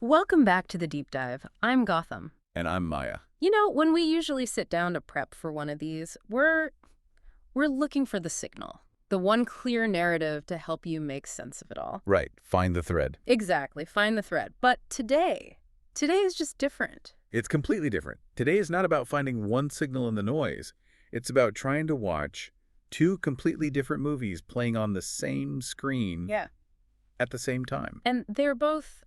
Welcome back to the deep dive. I'm Gotham. And I'm Maya. You know, when we usually sit down to prep for one of these, we're looking for the signal, the one clear narrative to help you make sense of it all. Right. Find the thread. Exactly. Find the thread. But today is just different. It's completely different. Today is not about finding one signal in the noise. It's about trying to watch two completely different movies playing on the same screen at the same time. And they're both,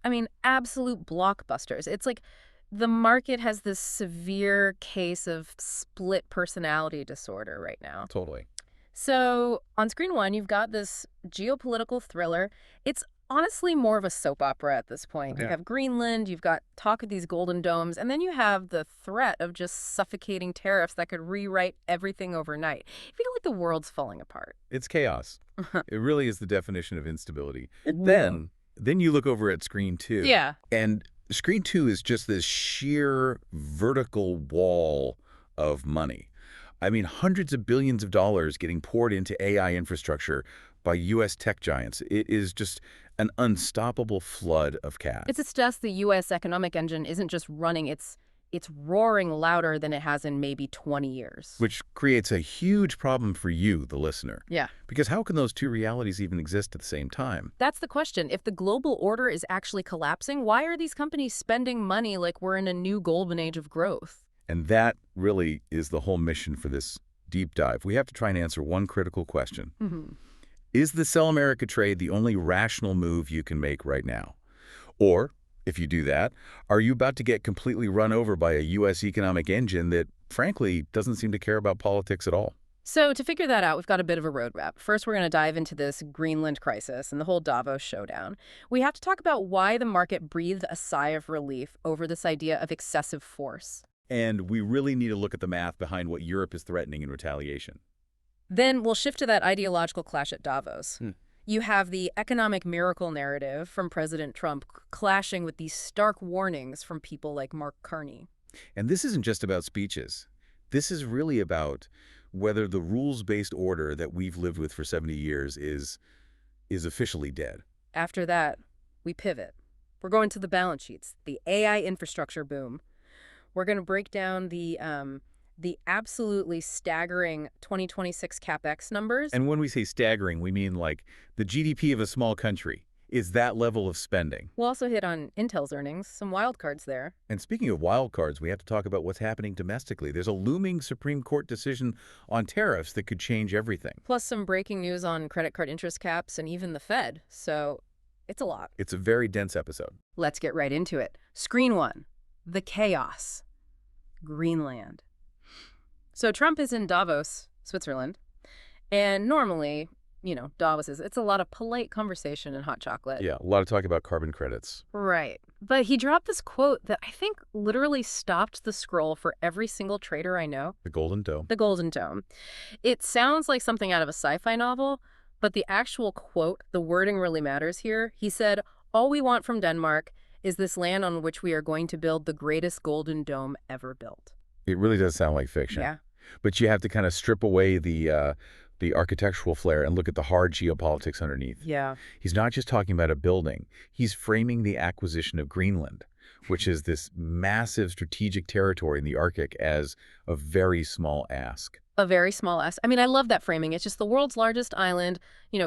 absolute blockbusters. It's like the market has this severe case of split personality disorder right now. Totally. So on screen one, you've got this geopolitical thriller. It's honestly more of a soap opera at this point. You have Greenland, you've got talk of these golden domes, and then you have the threat of just suffocating tariffs that could rewrite everything overnight. You feel like the world's falling apart. It's chaos. It really is the definition of instability. Then you look over at screen two. Yeah. And screen two is just this sheer vertical wall of money. I mean, hundreds of billions of dollars getting poured into AI infrastructure by U.S. tech giants. It is just an unstoppable flood of cash. It's just the U.S. economic engine isn't just running, it's roaring louder than it has in maybe 20 years. Which creates a huge problem for you, the listener. Yeah. Because how can those two realities even exist at the same time? That's the question. If the global order is actually collapsing, why are these companies spending money like we're in a new golden age of growth? And that really is the whole mission for this deep dive. We have to try and answer one critical question. Is the Sell America trade the only rational move you can make right now? Or, if you do that, are you about to get completely run over by a U.S. economic engine that, frankly, doesn't seem to care about politics at all? So to figure that out, we've got a bit of a roadmap. First, we're going to dive into this Greenland crisis and the whole Davos showdown. We have to talk about why the market breathed a sigh of relief over this idea of excessive force. And we really need to look at the math behind what Europe is threatening in retaliation. Then we'll shift to that ideological clash at Davos. You have the economic miracle narrative from President Trump clashing with these stark warnings from people like Mark Carney. And this isn't just about speeches. This is really about whether the rules-based order that we've lived with for 70 years is officially dead. After that, we pivot. We're going to the balance sheets, the AI infrastructure boom. We're going to break down the absolutely staggering 2026 CapEx numbers. And when we say staggering, we mean like the GDP of a small country is that level of spending. We'll also hit on Intel's earnings, some wild cards there. And speaking of wild cards, we have to talk about what's happening domestically. There's a looming Supreme Court decision on tariffs that could change everything. Plus some breaking news on credit card interest caps and even the Fed. So it's a lot. It's a very dense episode. Let's get right into it. Screen one, the chaos. Greenland. So Trump is in Davos, Switzerland, and normally, Davos it's a lot of polite conversation and hot chocolate. Yeah, a lot of talk about carbon credits. Right. But he dropped this quote that I think literally stopped the scroll for every single trader I know. The Golden Dome. The Golden Dome. It sounds like something out of a sci-fi novel, but the actual quote, the wording really matters here. He said, "All we want from Denmark is this land on which we are going to build the greatest golden dome ever built." It really does sound like fiction. Yeah. But you have to kind of strip away the architectural flair and look at the hard geopolitics underneath. Yeah. He's not just talking about a building. He's framing the acquisition of Greenland, which is this massive strategic territory in the Arctic, as a very small ask. A very small ask. I love that framing. It's just the world's largest island,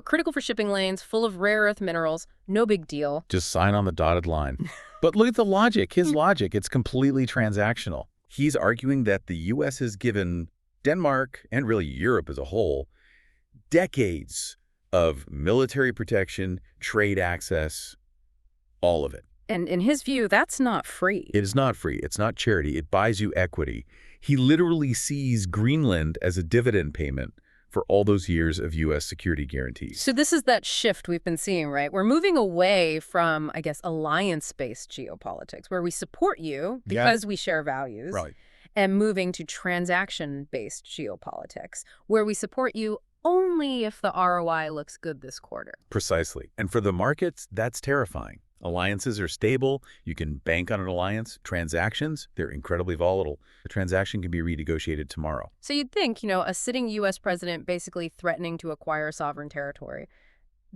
critical for shipping lanes, full of rare earth minerals. No big deal. Just sign on the dotted line. But look at the logic, his logic. It's completely transactional. He's arguing that the U.S. has given Denmark, and really Europe as a whole, decades of military protection, trade access, all of it. And in his view, that's not free. It is not free. It's not charity. It buys you equity. He literally sees Greenland as a dividend payment for all those years of U.S. security guarantees. So this is that shift we've been seeing, right? We're moving away from, alliance-based geopolitics, where we support you because we share values, right, and moving to transaction-based geopolitics, where we support you only if the ROI looks good this quarter. Precisely. And for the markets, that's terrifying. Alliances are stable. You can bank on an alliance. Transactions, they're incredibly volatile. The transaction can be renegotiated tomorrow. So you'd think, a sitting U.S. president basically threatening to acquire sovereign territory,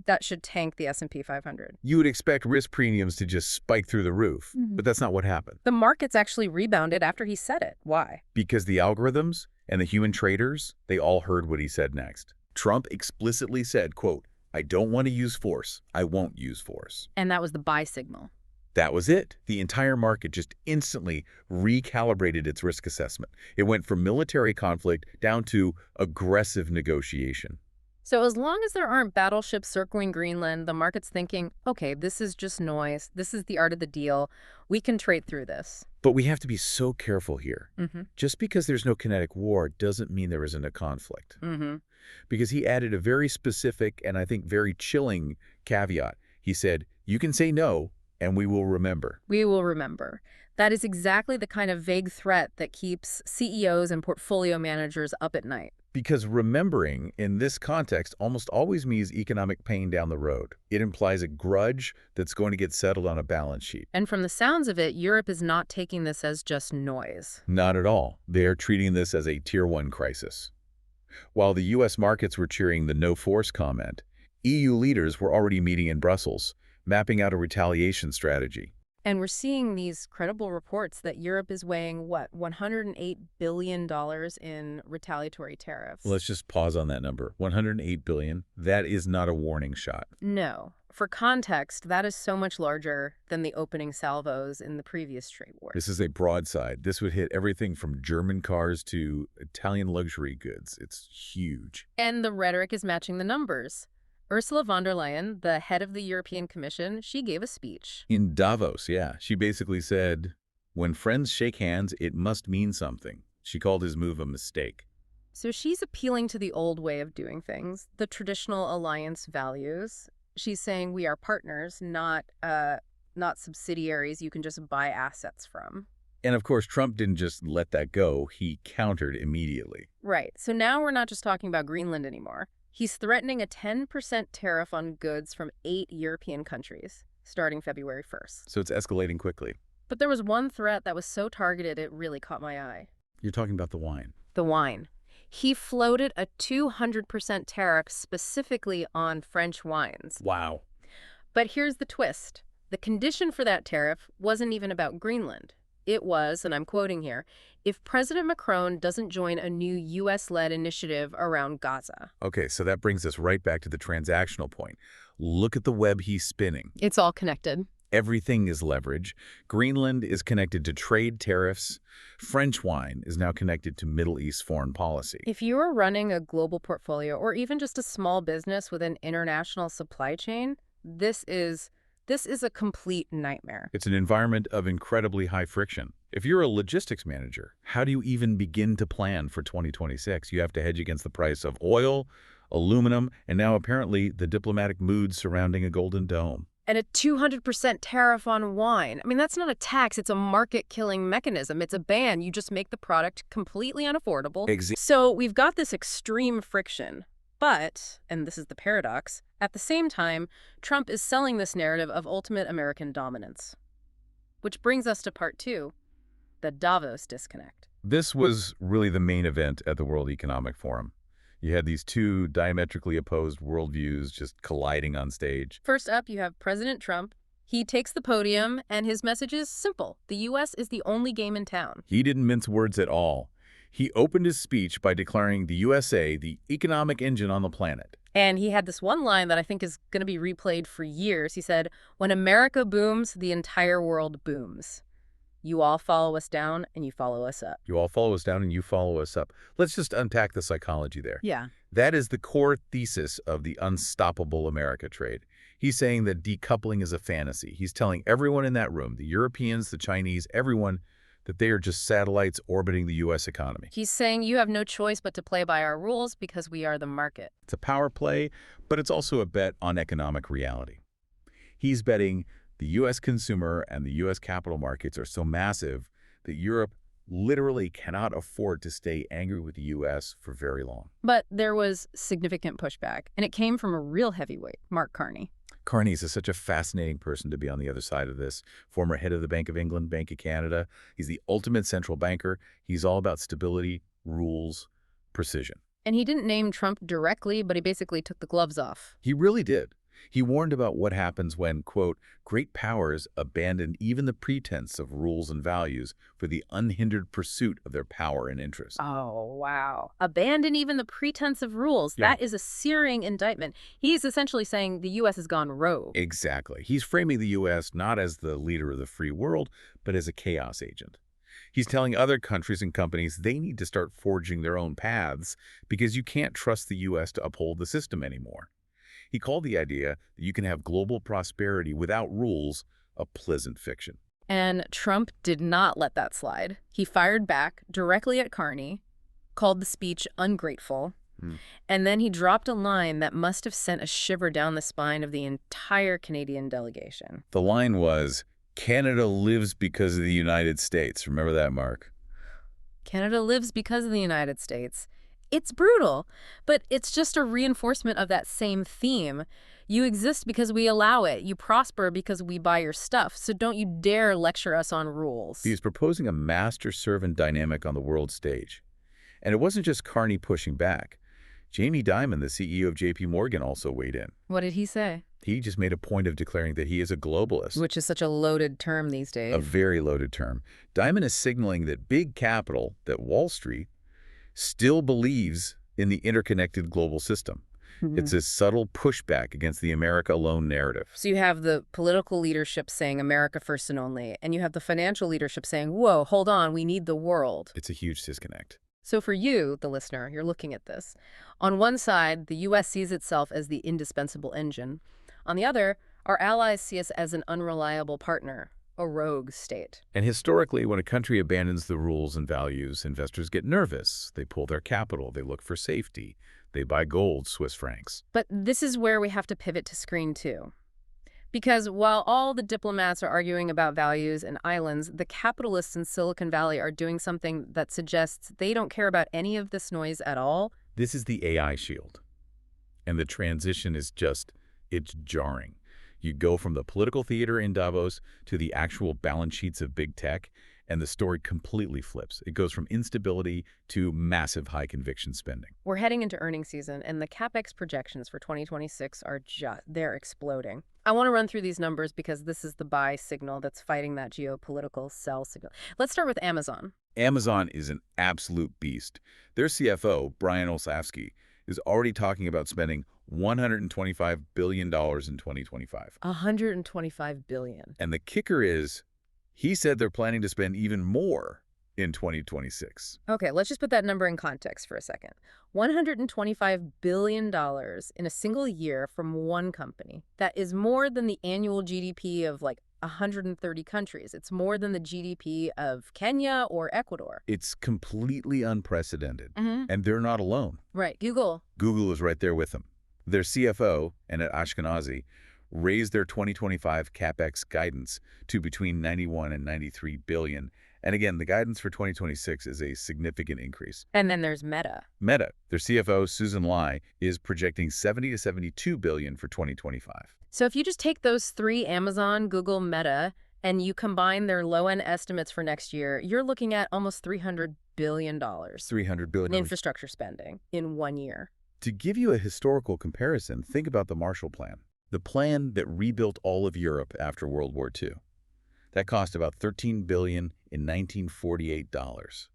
That should tank the S&P 500. You would expect risk premiums to just spike through the roof, but that's not what happened. The markets actually rebounded after he said it. Why? Because the algorithms and the human traders, they all heard what he said next. Trump explicitly said, quote, "I don't want to use force. I won't use force." And that was the buy signal. That was it. The entire market just instantly recalibrated its risk assessment. It went from military conflict down to aggressive negotiation. So as long as there aren't battleships circling Greenland, the market's thinking, okay, this is just noise. This is the art of the deal. We can trade through this. But we have to be so careful here. Just because there's no kinetic war doesn't mean there isn't a conflict. Because he added a very specific and I think very chilling caveat. He said, you can say no, and we will remember. We will remember. That is exactly the kind of vague threat that keeps CEOs and portfolio managers up at night. Because remembering, in this context, almost always means economic pain down the road. It implies a grudge that's going to get settled on a balance sheet. And from the sounds of it, Europe is not taking this as just noise. Not at all. They are treating this as a Tier 1 crisis. While the U.S. markets were cheering the no-force comment, EU leaders were already meeting in Brussels, mapping out a retaliation strategy. And we're seeing these credible reports that Europe is weighing, what, $108 billion in retaliatory tariffs. Let's just pause on that number. $108 billion. That is not a warning shot. No. For context, that is so much larger than the opening salvos in the previous trade war. This is a broadside. This would hit everything from German cars to Italian luxury goods. It's huge. And the rhetoric is matching the numbers. Ursula von der Leyen, the head of the European Commission, she gave a speech. In Davos, yeah. She basically said, when friends shake hands, it must mean something. She called his move a mistake. So she's appealing to the old way of doing things, the traditional alliance values. She's saying we are partners, not subsidiaries you can just buy assets from. And of course, Trump didn't just let that go. He countered immediately. Right. So now we're not just talking about Greenland anymore. He's threatening a 10% tariff on goods from 8 European countries, starting February 1st. So it's escalating quickly. But there was one threat that was so targeted it really caught my eye. You're talking about the wine. The wine. He floated a 200% tariff specifically on French wines. Wow. But here's the twist. The condition for that tariff wasn't even about Greenland. It was, and I'm quoting here, if President Macron doesn't join a new U.S.-led initiative around Gaza. Okay, so that brings us right back to the transactional point. Look at the web he's spinning. It's all connected. Everything is leverage. Greenland is connected to trade tariffs. French wine is now connected to Middle East foreign policy. If you are running a global portfolio or even just a small business with an international supply chain, this is a complete nightmare. It's an environment of incredibly high friction. If you're a logistics manager, how do you even begin to plan for 2026? You have to hedge against the price of oil, aluminum, and now apparently the diplomatic mood surrounding a golden dome. And a 200% tariff on wine. I mean, that's not a tax. It's a market-killing mechanism. It's a ban. You just make the product completely unaffordable. So we've got this extreme friction. But, and this is the paradox, at the same time, Trump is selling this narrative of ultimate American dominance. Which brings us to part 2, the Davos disconnect. This was really the main event at the World Economic Forum. You had these two diametrically opposed worldviews just colliding on stage. First up, you have President Trump. He takes the podium, and his message is simple. The U.S. is the only game in town. He didn't mince words at all. He opened his speech by declaring the USA the economic engine on the planet. And he had this one line that I think is going to be replayed for years. He said, when America booms, the entire world booms. You all follow us down and you follow us up. You all follow us down and you follow us up. Let's just unpack the psychology there. Yeah. That is the core thesis of the unstoppable America trade. He's saying that decoupling is a fantasy. He's telling everyone in that room, the Europeans, the Chinese, everyone, that they are just satellites orbiting the U.S. economy. He's saying you have no choice but to play by our rules because we are the market. It's a power play, but it's also a bet on economic reality. He's betting the U.S. consumer and the U.S. capital markets are so massive that Europe literally cannot afford to stay angry with the U.S. for very long. But there was significant pushback, and it came from a real heavyweight, Mark Carney. Carney is such a fascinating person to be on the other side of this. Former head of the Bank of England, Bank of Canada. He's the ultimate central banker. He's all about stability, rules, precision. And he didn't name Trump directly, but he basically took the gloves off. He really did. He warned about what happens when, quote, great powers abandon even the pretense of rules and values for the unhindered pursuit of their power and interest. Oh, wow. Abandon even the pretense of rules. Yeah. That is a searing indictment. He's essentially saying the U.S. has gone rogue. Exactly. He's framing the U.S. not as the leader of the free world, but as a chaos agent. He's telling other countries and companies they need to start forging their own paths because you can't trust the U.S. to uphold the system anymore. He called the idea that you can have global prosperity without rules a pleasant fiction. And Trump did not let that slide. He fired back directly at Carney, called the speech ungrateful, and then he dropped a line that must have sent a shiver down the spine of the entire Canadian delegation. The line was, Canada lives because of the United States. Remember that, Mark? Canada lives because of the United States. It's brutal, but it's just a reinforcement of that same theme. You exist because we allow it. You prosper because we buy your stuff. So don't you dare lecture us on rules. He's proposing a master-servant dynamic on the world stage. And it wasn't just Carney pushing back. Jamie Dimon, the CEO of J.P. Morgan, also weighed in. What did he say? He just made a point of declaring that he is a globalist. Which is such a loaded term these days. A very loaded term. Dimon is signaling that big capital, that Wall Street, still believes in the interconnected global system. It's a subtle pushback against the America alone narrative. So you have the political leadership saying America first and only, and you have the financial leadership saying, whoa, hold on, we need the world. It's a huge disconnect. So for you, the listener, you're looking at this. On one side, the U.S. sees itself as the indispensable engine. On the other, our allies see us as an unreliable partner, a rogue state. And historically, when a country abandons the rules and values, investors get nervous. They pull their capital. They look for safety. They buy gold, Swiss francs. But this is where we have to pivot to screen two. Because while all the diplomats are arguing about values and islands, the capitalists in Silicon Valley are doing something that suggests they don't care about any of this noise at all. This is the AI shield. And the transition is just, it's jarring. You go from the political theater in Davos to the actual balance sheets of big tech, and the story completely flips. It goes from instability to massive high-conviction spending. We're heading into earnings season, and the CapEx projections for 2026 are they're exploding. I want to run through these numbers because this is the buy signal that's fighting that geopolitical sell signal. Let's start with Amazon. Amazon is an absolute beast. Their CFO, Brian Olsavsky, is already talking about spending $125 billion in 2025. $125 billion. And the kicker is, he said they're planning to spend even more in 2026. Okay, let's just put that number in context for a second. $125 billion in a single year from one company. That is more than the annual GDP of like 130 countries. It's more than the GDP of Kenya or Ecuador. It's completely unprecedented. And they're not alone. Right, Google. Google is right there with them. Their CFO, Annette Ashkenazi, raised their 2025 CapEx guidance to between 91 and 93 billion. And again, the guidance for 2026 is a significant increase. And then there's Meta. Meta, their CFO, Susan Lai, is projecting 70 to 72 billion for 2025. So if you just take those three, Amazon, Google, Meta, and you combine their low-end estimates for next year, you're looking at almost $300 billion. $300 billion. In infrastructure spending in 1 year. To give you a historical comparison, think about the Marshall Plan. The plan that rebuilt all of Europe after World War II. That cost about $13 billion in 1948 dollars.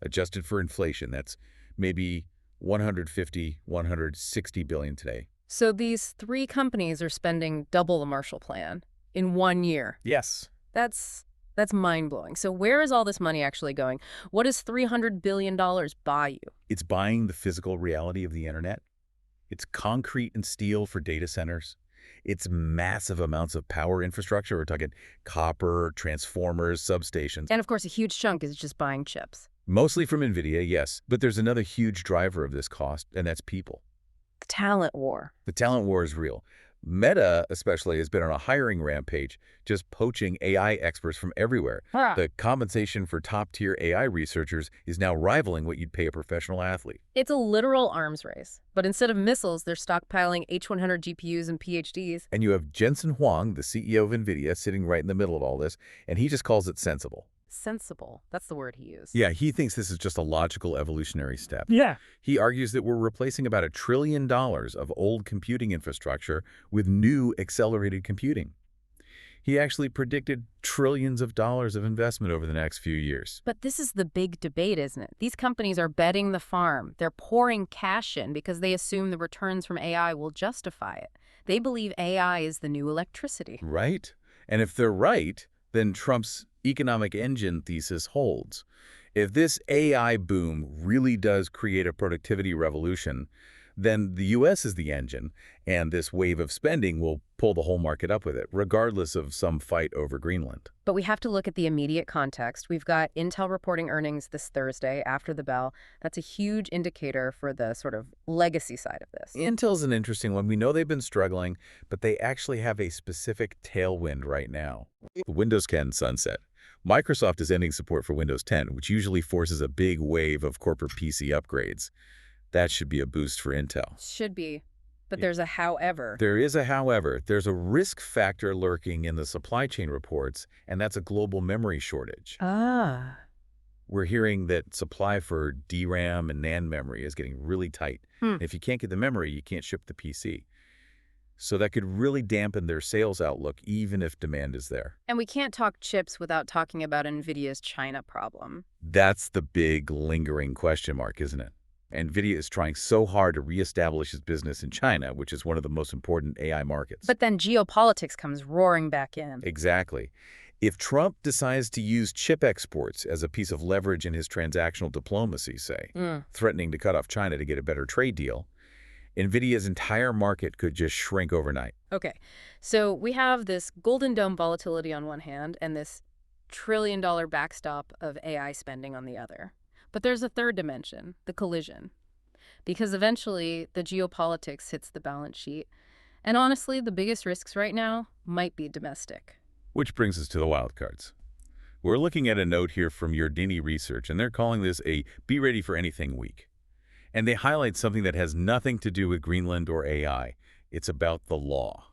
Adjusted for inflation, that's maybe 150, 160 billion today. So these three companies are spending double the Marshall Plan in 1 year. Yes. That's mind-blowing. So where is all this money actually going? What does $300 billion buy you? It's buying the physical reality of the internet. It's concrete and steel for data centers. It's massive amounts of power infrastructure. We're talking copper, transformers, substations. And of course, a huge chunk is just buying chips. Mostly from NVIDIA, yes. But there's another huge driver of this cost, and that's people. The talent war. The talent war is real. Meta, especially, has been on a hiring rampage, just poaching AI experts from everywhere. The compensation for top-tier AI researchers is now rivaling what you'd pay a professional athlete. It's a literal arms race. But instead of missiles, they're stockpiling H100 GPUs and PhDs. And you have Jensen Huang, the CEO of NVIDIA, sitting right in the middle of all this, and he just calls it sensible. sensible. That's the word he used. Yeah, he thinks this is just a logical evolutionary step. Yeah. He argues that we're replacing about $1 trillion of old computing infrastructure with new accelerated computing. He actually predicted trillions of dollars of investment over the next few years. But this is the big debate, isn't it? These companies are betting the farm. They're pouring cash in because they assume the returns from AI will justify it. They believe AI is the new electricity. Right. And if they're right, then Trump's economic engine thesis holds. If this AI boom really does create a productivity revolution, then the U.S. is the engine, and this wave of spending will pull the whole market up with it, regardless of some fight over Greenland. But we have to look at the immediate context. We've got Intel reporting earnings this Thursday after the bell. That's a huge indicator for the sort of legacy side of this. Intel's an interesting one. We know they've been struggling, but they actually have a specific tailwind right now. The Windows 10 sunset. Microsoft is ending support for Windows 10, which usually forces a big wave of corporate PC upgrades. That should be a boost for Intel. Should be. But there's a however. There is a however. There's a risk factor lurking in the supply chain reports, and that's a global memory shortage. Ah. We're hearing that supply for DRAM and NAND memory is getting really tight. If you can't get the memory, you can't ship the PC. So that could really dampen their sales outlook, even if demand is there. And we can't talk chips without talking about NVIDIA's China problem. That's the big lingering question mark, isn't it? NVIDIA is trying so hard to reestablish its business in China, which is one of the most important AI markets. But then geopolitics comes roaring back in. Exactly. If Trump decides to use chip exports as a piece of leverage in his transactional diplomacy, say, threatening to cut off China to get a better trade deal, NVIDIA's entire market could just shrink overnight. Okay, so we have this Golden Dome volatility on one hand and this trillion-dollar backstop of AI spending on the other. But there's a third dimension, the collision. Because eventually, the geopolitics hits the balance sheet. And honestly, the biggest risks right now might be domestic. Which brings us to the wild cards. We're looking at a note here from Yardini Research, and they're calling this a be ready for anything week. And they highlight something that has nothing to do with Greenland or AI. It's about the law.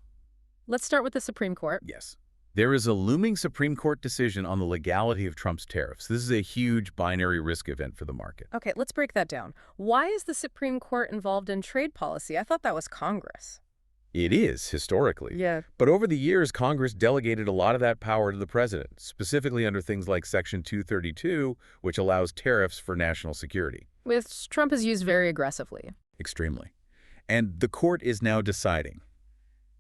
Let's start with the Supreme Court. Yes. There is a looming Supreme Court decision on the legality of Trump's tariffs. This is a huge binary risk event for the market. Okay, let's break that down. Why is the Supreme Court involved in trade policy? I thought that was Congress. It is, historically. Yeah. But over the years, Congress delegated a lot of that power to the president, specifically under things like Section 232, which allows tariffs for national security. Which Trump has used very aggressively. Extremely. And the court is now deciding,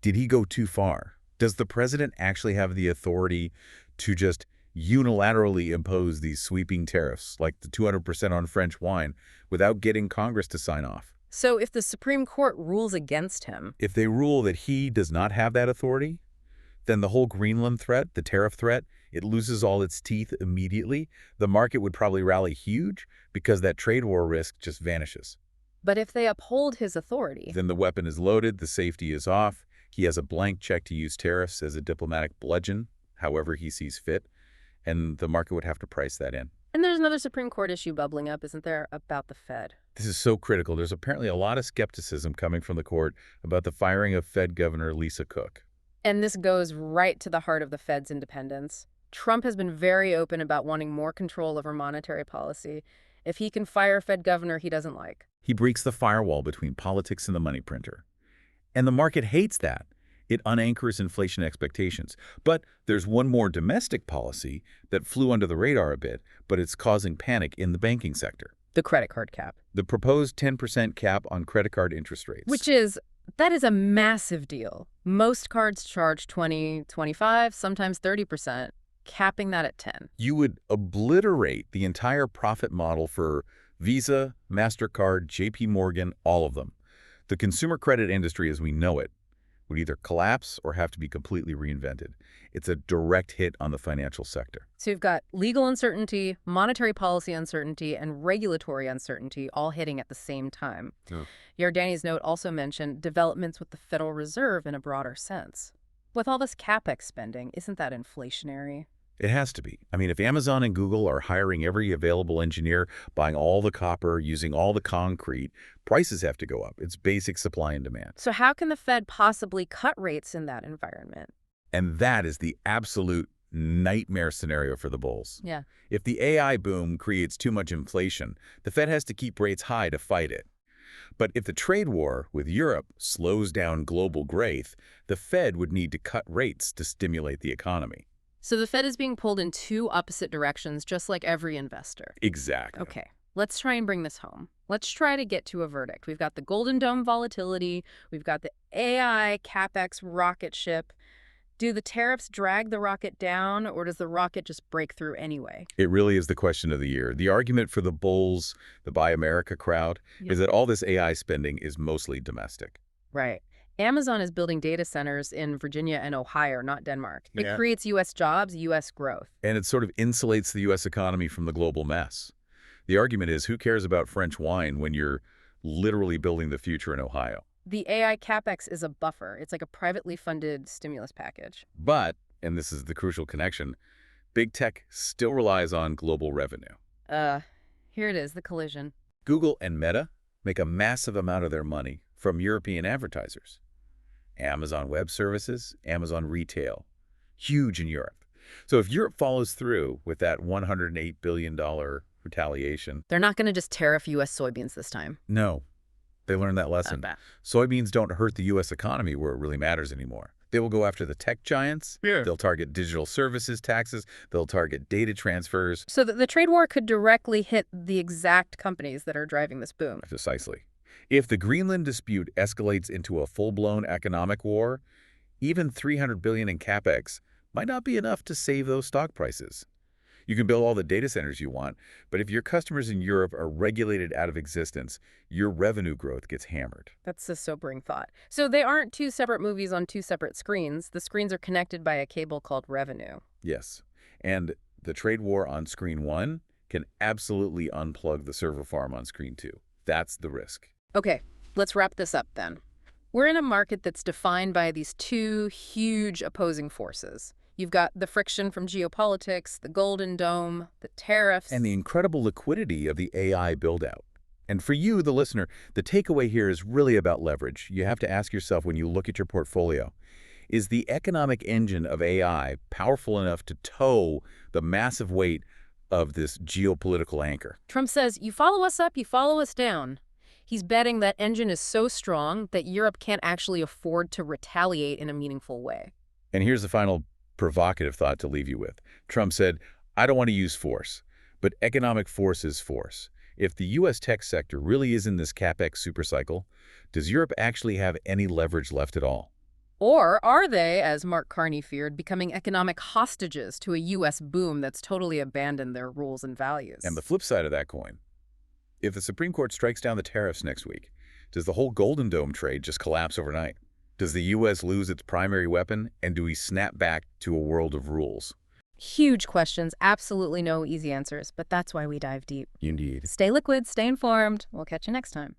did he go too far? Does the president actually have the authority to just unilaterally impose these sweeping tariffs, like the 200% on French wine, without getting Congress to sign off? So if the Supreme Court rules against him... If they rule that he does not have that authority, then the whole Greenland threat, the tariff threat, it loses all its teeth immediately. The market would probably rally huge because that trade war risk just vanishes. But if they uphold his authority... Then the weapon is loaded, the safety is off. He has a blank check to use tariffs as a diplomatic bludgeon, however he sees fit, and the market would have to price that in. And there's another Supreme Court issue bubbling up, isn't there, about the Fed? This is so critical. There's apparently a lot of skepticism coming from the court about the firing of Fed Governor Lisa Cook. And this goes right to the heart of the Fed's independence. Trump has been very open about wanting more control over monetary policy. If he can fire a Fed governor he doesn't like. He breaks the firewall between politics and the money printer. And the market hates that. It unanchors inflation expectations. But there's one more domestic policy that flew under the radar a bit, but it's causing panic in the banking sector. The credit card cap. The proposed 10% cap on credit card interest rates. That is a massive deal. Most cards charge 20, 25, sometimes 30%, capping that at 10. You would obliterate the entire profit model for Visa, MasterCard, JP Morgan, all of them. The consumer credit industry as we know it would either collapse or have to be completely reinvented. It's a direct hit on the financial sector. So you've got legal uncertainty, monetary policy uncertainty, and regulatory uncertainty all hitting at the same time. Oh. Yardani's note also mentioned developments with the Federal Reserve in a broader sense. With all this CapEx spending, isn't that inflationary? It has to be. I mean, if Amazon and Google are hiring every available engineer, buying all the copper, using all the concrete, prices have to go up. It's basic supply and demand. So how can the Fed possibly cut rates in that environment? And that is the absolute nightmare scenario for the bulls. Yeah. If the AI boom creates too much inflation, the Fed has to keep rates high to fight it. But if the trade war with Europe slows down global growth, the Fed would need to cut rates to stimulate the economy. So the Fed is being pulled in two opposite directions, just like every investor. Exactly. Okay, let's try and bring this home. Let's try to get to a verdict. We've got the Golden Dome volatility. We've got the AI CapEx rocket ship. Do the tariffs drag the rocket down, or does the rocket just break through anyway? It really is the question of the year. The argument for the bulls, the Buy America crowd, is that all this AI spending is mostly domestic. Right. Amazon is building data centers in Virginia and Ohio, not Denmark. It creates U.S. jobs, U.S. growth. And it sort of insulates the U.S. economy from the global mess. The argument is, who cares about French wine when you're literally building the future in Ohio? The AI CapEx is a buffer. It's like a privately funded stimulus package. But, and this is the crucial connection, big tech still relies on global revenue. Here it is, the collision. Google and Meta make a massive amount of their money from European advertisers. Amazon Web Services, Amazon Retail, huge in Europe. So if Europe follows through with that $108 billion retaliation... They're not going to just tariff U.S. soybeans this time. No. They learned that lesson. Soybeans don't hurt the U.S. economy where it really matters anymore. They will go after the tech giants. Yeah. They'll target digital services taxes. They'll target data transfers. So the trade war could directly hit the exact companies that are driving this boom. Precisely. If the Greenland dispute escalates into a full-blown economic war, even $300 billion in capex might not be enough to save those stock prices. You can build all the data centers you want, but if your customers in Europe are regulated out of existence, your revenue growth gets hammered. That's a sobering thought. So they aren't two separate movies on two separate screens. The screens are connected by a cable called revenue. Yes. And the trade war on screen 1 can absolutely unplug the server farm on screen 2. That's the risk. Okay, let's wrap this up then. We're in a market that's defined by these two huge opposing forces. You've got the friction from geopolitics, the Golden Dome, the tariffs. And the incredible liquidity of the AI buildout. And for you, the listener, the takeaway here is really about leverage. You have to ask yourself when you look at your portfolio, is the economic engine of AI powerful enough to tow the massive weight of this geopolitical anchor? Trump says, you follow us up, you follow us down. He's betting that engine is so strong that Europe can't actually afford to retaliate in a meaningful way. And here's the final provocative thought to leave you with. Trump said, I don't want to use force, but economic force is force. If the U.S. tech sector really is in this capex supercycle, does Europe actually have any leverage left at all? Or are they, as Mark Carney feared, becoming economic hostages to a U.S. boom that's totally abandoned their rules and values? And the flip side of that coin, if the Supreme Court strikes down the tariffs next week, does the whole Golden Dome trade just collapse overnight? Does the U.S. lose its primary weapon, and do we snap back to a world of rules? Huge questions, absolutely no easy answers, but that's why we dive deep. Indeed. Stay liquid, stay informed. We'll catch you next time.